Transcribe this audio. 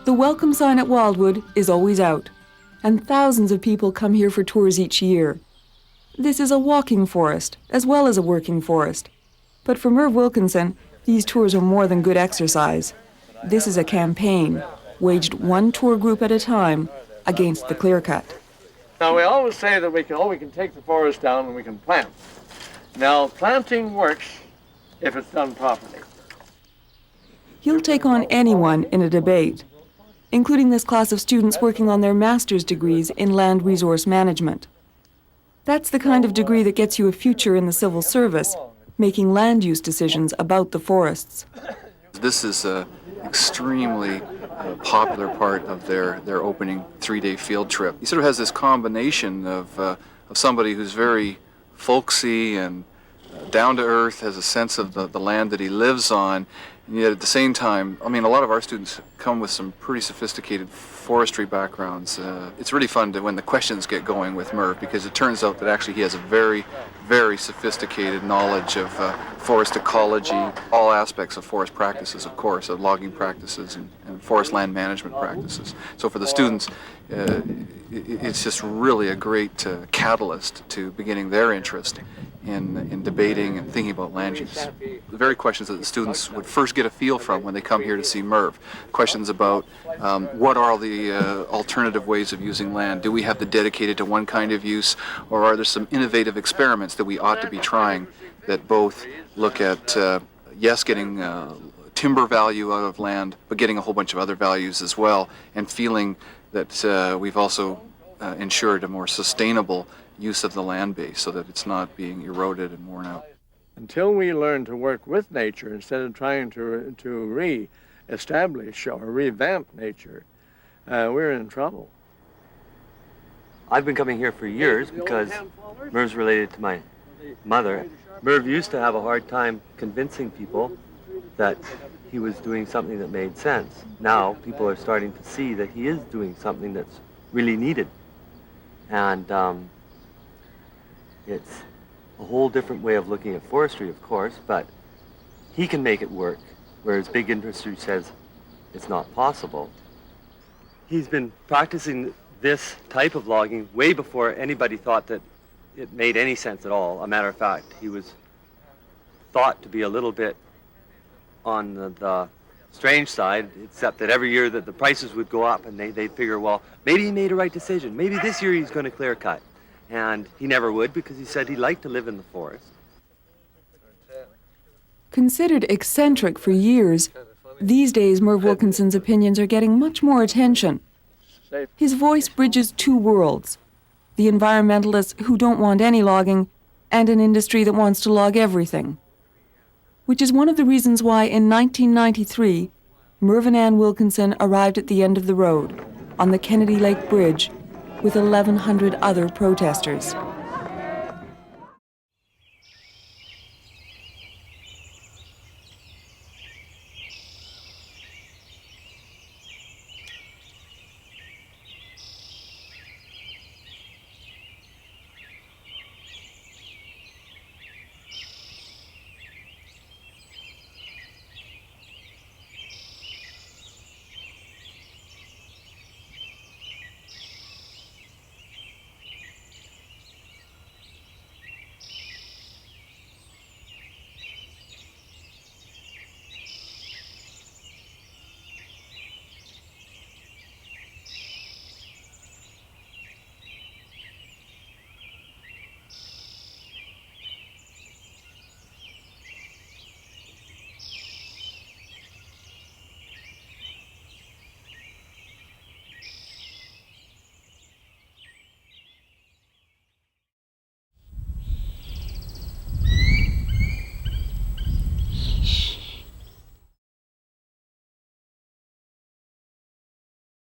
The welcome sign at Wildwood is always out, and thousands of people come here for tours each year. This is a walking forest, as well as a working forest. But for Merve Wilkinson, these tours are more than good exercise. This is a campaign, waged one tour group at a time, against the clear-cut. Now, we always say that we can take the forest down and we can plant. Now, planting works if it's done properly. He'll take on anyone in a debate, including this class of students working on their master's degrees in land resource management. That's the kind of degree that gets you a future in the civil service, making land use decisions about the forests. This is an extremely popular part of their opening 3-day field trip. He sort of has this combination of somebody who's very folksy and down to earth, has a sense of the land that he lives on, and yet at the same time, I mean, a lot of our students come with some pretty sophisticated forestry backgrounds. It's really fun when the questions get going with Merve, because it turns out that actually he has a very, very sophisticated knowledge of forest ecology, all aspects of forest practices, of course, of logging practices and forest land management practices. So for the students, it's just really a great catalyst to beginning their interest in debating and thinking about land use. The very questions that the students would first get a feel from when they come here to see Merve. Questions about what are the alternative ways of using land? Do we have to dedicate it to one kind of use, or are there some innovative experiments that we ought to be trying that both look at, yes, getting timber value out of land, but getting a whole bunch of other values as well, and feeling that we've also ensured a more sustainable use of the land base so that it's not being eroded and worn out. Until we learn to work with nature instead of trying to re-establish or revamp nature, we're in trouble. I've been coming here for years because Merve's related to my mother. Merve used to have a hard time convincing people that he was doing something that made sense. Now people are starting to see that he is doing something that's really needed. And it's a whole different way of looking at forestry, of course, but he can make it work, whereas big industry says it's not possible. He's been practicing this type of logging way before anybody thought that it made any sense at all. A matter of fact, he was thought to be a little bit on the strange side, except that every year that the prices would go up and they'd figure, well, maybe he made a right decision. Maybe this year he's going to clear cut. And he never would, because he said he liked to live in the forest. Considered eccentric for years, these days Merve Wilkinson's opinions are getting much more attention. His voice bridges two worlds: the environmentalists who don't want any logging, and an industry that wants to log everything. Which is one of the reasons why in 1993, Merve and Ann Wilkinson arrived at the end of the road, on the Kennedy Lake Bridge, with 1,100 other protesters.